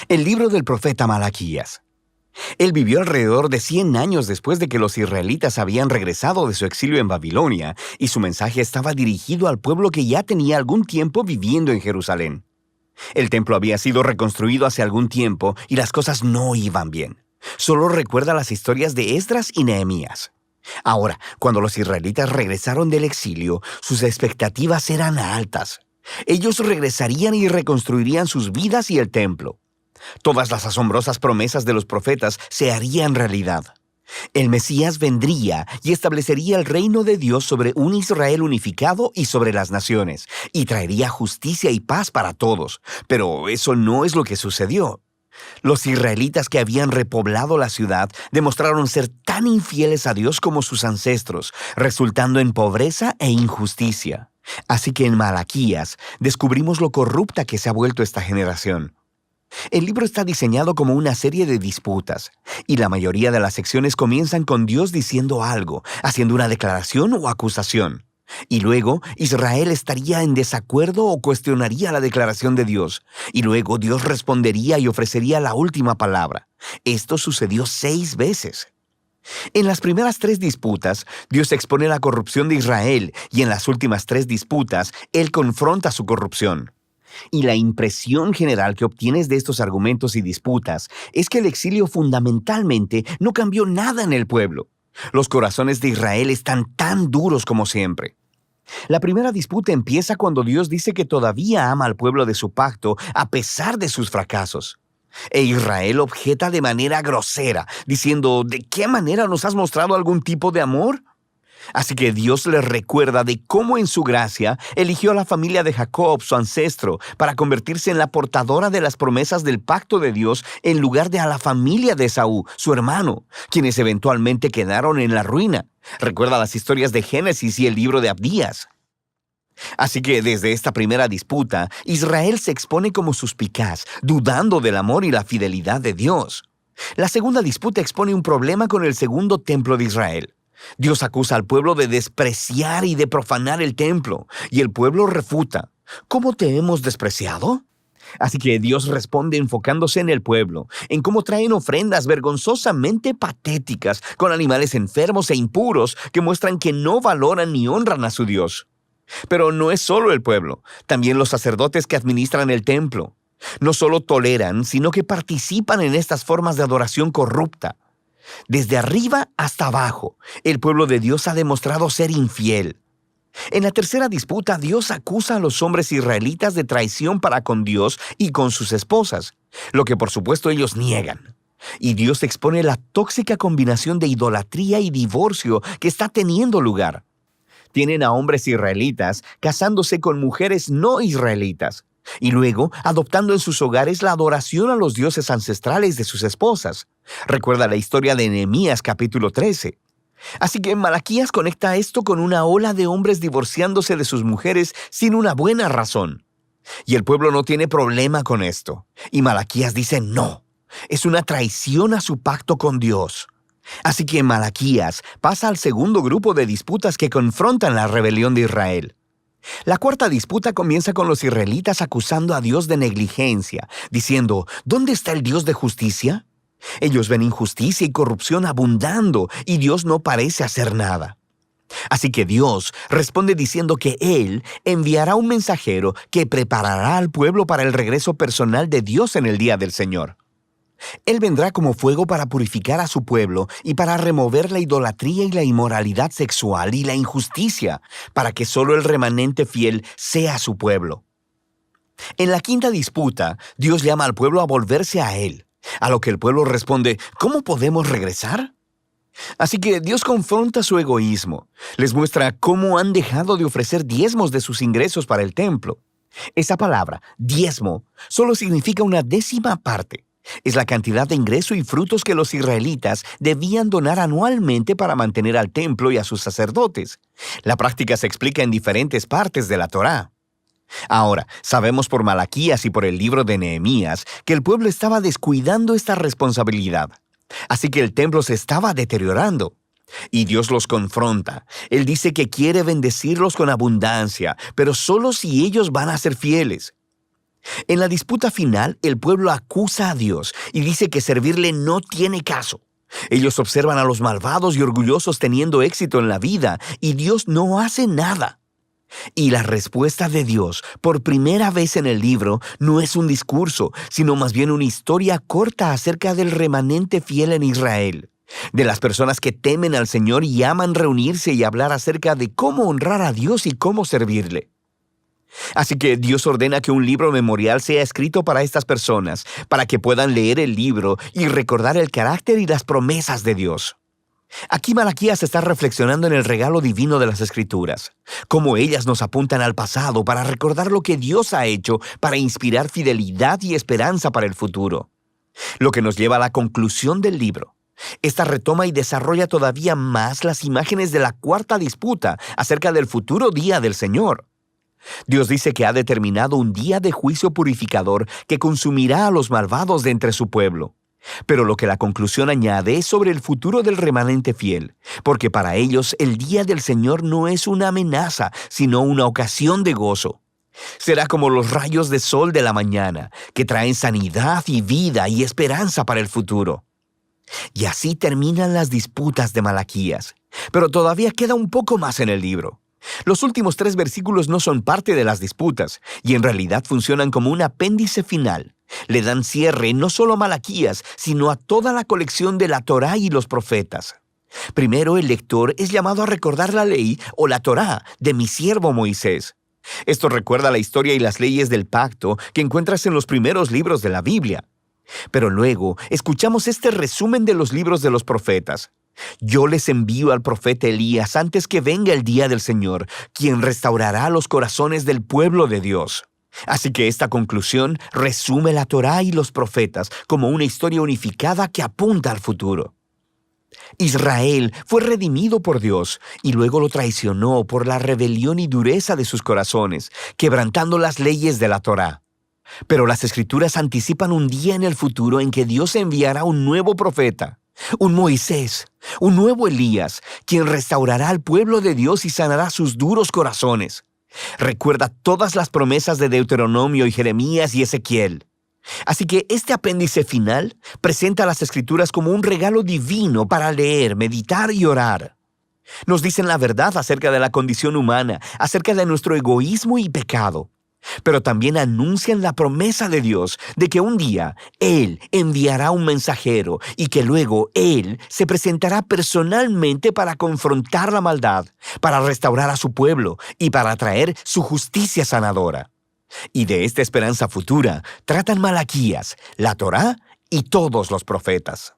El libro del profeta Malaquías. Él vivió alrededor de 100 años después de que los israelitas habían regresado de su exilio en Babilonia, y su mensaje estaba dirigido al pueblo que ya tenía algún tiempo viviendo en Jerusalén. El templo había sido reconstruido hace algún tiempo y las cosas no iban bien. Solo recuerda las historias de Esdras y Nehemías. Ahora, cuando los israelitas regresaron del exilio, sus expectativas eran altas. Ellos regresarían y reconstruirían sus vidas y el templo. Todas las asombrosas promesas de los profetas se harían realidad. El Mesías vendría y establecería el reino de Dios sobre un Israel unificado y sobre las naciones, y traería justicia y paz para todos. Pero eso no es lo que sucedió. Los israelitas que habían repoblado la ciudad demostraron ser tan infieles a Dios como sus ancestros, resultando en pobreza e injusticia. Así que en Malaquías descubrimos lo corrupta que se ha vuelto esta generación. El libro está diseñado como una serie de disputas, y la mayoría de las secciones comienzan con Dios diciendo algo, haciendo una declaración o acusación. Y luego Israel estaría en desacuerdo o cuestionaría la declaración de Dios, y luego Dios respondería y ofrecería la última palabra. Esto sucedió 6 veces. En las primeras 3 disputas, Dios expone la corrupción de Israel, y en las últimas 3 disputas, Él confronta su corrupción. Y la impresión general que obtienes de estos argumentos y disputas es que el exilio fundamentalmente no cambió nada en el pueblo. Los corazones de Israel están tan duros como siempre. La primera disputa empieza cuando Dios dice que todavía ama al pueblo de su pacto a pesar de sus fracasos. E Israel objeta de manera grosera, diciendo, ¿de qué manera nos has mostrado algún tipo de amor? Así que Dios les recuerda de cómo en su gracia eligió a la familia de Jacob, su ancestro, para convertirse en la portadora de las promesas del pacto de Dios en lugar de a la familia de Esaú, su hermano, quienes eventualmente quedaron en la ruina. Recuerda las historias de Génesis y el libro de Abdías. Así que desde esta primera disputa, Israel se expone como suspicaz, dudando del amor y la fidelidad de Dios. La segunda disputa expone un problema con el segundo templo de Israel. Dios acusa al pueblo de despreciar y de profanar el templo, y el pueblo refuta. ¿Cómo te hemos despreciado? Así que Dios responde enfocándose en el pueblo, en cómo traen ofrendas vergonzosamente patéticas con animales enfermos e impuros que muestran que no valoran ni honran a su Dios. Pero no es solo el pueblo, también los sacerdotes que administran el templo. No solo toleran, sino que participan en estas formas de adoración corrupta. Desde arriba hasta abajo, el pueblo de Dios ha demostrado ser infiel. En la tercera disputa, Dios acusa a los hombres israelitas de traición para con Dios y con sus esposas, lo que por supuesto ellos niegan. Y Dios expone la tóxica combinación de idolatría y divorcio que está teniendo lugar. Tienen a hombres israelitas casándose con mujeres no israelitas, y luego adoptando en sus hogares la adoración a los dioses ancestrales de sus esposas. Recuerda la historia de Nehemías capítulo 13. Así que Malaquías conecta esto con una ola de hombres divorciándose de sus mujeres sin una buena razón. Y el pueblo no tiene problema con esto. Y Malaquías dice no. Es una traición a su pacto con Dios. Así que Malaquías pasa al segundo grupo de disputas que confrontan la rebelión de Israel. La cuarta disputa comienza con los israelitas acusando a Dios de negligencia, diciendo, ¿dónde está el Dios de justicia? Ellos ven injusticia y corrupción abundando, y Dios no parece hacer nada. Así que Dios responde diciendo que Él enviará un mensajero que preparará al pueblo para el regreso personal de Dios en el día del Señor. Él vendrá como fuego para purificar a su pueblo y para remover la idolatría y la inmoralidad sexual y la injusticia, para que solo el remanente fiel sea su pueblo. En la quinta disputa, Dios llama al pueblo a volverse a Él, a lo que el pueblo responde, ¿cómo podemos regresar? Así que Dios confronta su egoísmo, les muestra cómo han dejado de ofrecer diezmos de sus ingresos para el templo. Esa palabra, diezmo, solo significa una décima parte. Es la cantidad de ingreso y frutos que los israelitas debían donar anualmente para mantener al templo y a sus sacerdotes. La práctica se explica en diferentes partes de la Torá. Ahora, sabemos por Malaquías y por el libro de Nehemías que el pueblo estaba descuidando esta responsabilidad. Así que el templo se estaba deteriorando. Y Dios los confronta. Él dice que quiere bendecirlos con abundancia, pero solo si ellos van a ser fieles. En la disputa final, el pueblo acusa a Dios y dice que servirle no tiene caso. Ellos observan a los malvados y orgullosos teniendo éxito en la vida y Dios no hace nada. Y la respuesta de Dios, por primera vez en el libro, no es un discurso, sino más bien una historia corta acerca del remanente fiel en Israel, de las personas que temen al Señor y aman reunirse y hablar acerca de cómo honrar a Dios y cómo servirle. Así que Dios ordena que un libro memorial sea escrito para estas personas, para que puedan leer el libro y recordar el carácter y las promesas de Dios. Aquí Malaquías está reflexionando en el regalo divino de las Escrituras, cómo ellas nos apuntan al pasado para recordar lo que Dios ha hecho para inspirar fidelidad y esperanza para el futuro. Lo que nos lleva a la conclusión del libro. Esta retoma y desarrolla todavía más las imágenes de la cuarta disputa acerca del futuro día del Señor. Dios dice que ha determinado un día de juicio purificador que consumirá a los malvados de entre su pueblo. Pero lo que la conclusión añade es sobre el futuro del remanente fiel, porque para ellos el día del Señor no es una amenaza, sino una ocasión de gozo. Será como los rayos de sol de la mañana, que traen sanidad y vida y esperanza para el futuro. Y así terminan las disputas de Malaquías. Pero todavía queda un poco más en el libro. Los últimos 3 versículos no son parte de las disputas, y en realidad funcionan como un apéndice final. Le dan cierre no solo a Malaquías, sino a toda la colección de la Torá y los profetas. Primero, el lector es llamado a recordar la ley o la Torá de mi siervo Moisés. Esto recuerda la historia y las leyes del pacto que encuentras en los primeros libros de la Biblia. Pero luego, escuchamos este resumen de los libros de los profetas. Yo les envío al profeta Elías antes que venga el día del Señor, quien restaurará los corazones del pueblo de Dios. Así que esta conclusión resume la Torá y los profetas como una historia unificada que apunta al futuro. Israel fue redimido por Dios y luego lo traicionó por la rebelión y dureza de sus corazones, quebrantando las leyes de la Torá. Pero las Escrituras anticipan un día en el futuro en que Dios enviará un nuevo profeta, un Moisés, un nuevo Elías, quien restaurará al pueblo de Dios y sanará sus duros corazones. Recuerda todas las promesas de Deuteronomio y Jeremías y Ezequiel. Así que este apéndice final presenta las Escrituras como un regalo divino para leer, meditar y orar. Nos dicen la verdad acerca de la condición humana, acerca de nuestro egoísmo y pecado. Pero también anuncian la promesa de Dios de que un día Él enviará un mensajero y que luego Él se presentará personalmente para confrontar la maldad, para restaurar a su pueblo y para traer su justicia sanadora. Y de esta esperanza futura tratan Malaquías, la Torá y todos los profetas.